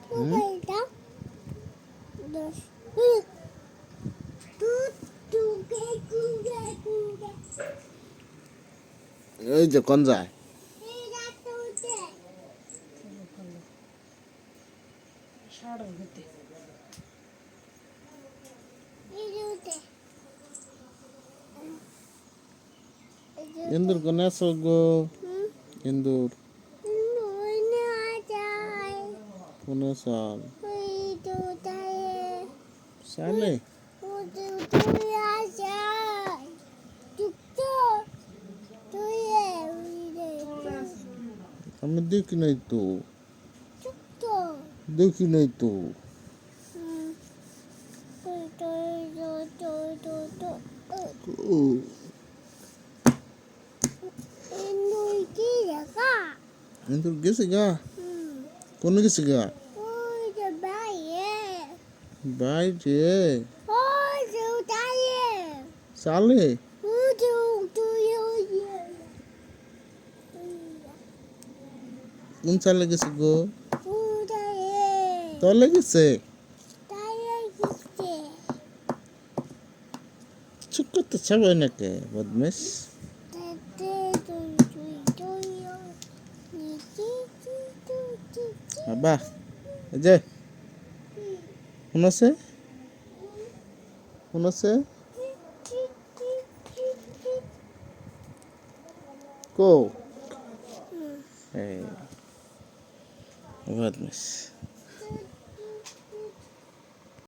হুম? এই যে কোন যায় ইন্দুর কোনে আছো গো ইন্দুর কোনে চাল চালে আমি দেখি নাই তো দেখি নাই তো ও ইন্দুর গেছে গা কোনে গেছে গা বাইরে চালে কোন চালে গেছে গো তলে গেছে চুপ করতে চাবে নাকি বদমেশ বাবা এই যে শুনছে শুনছে কো এই বদমেশ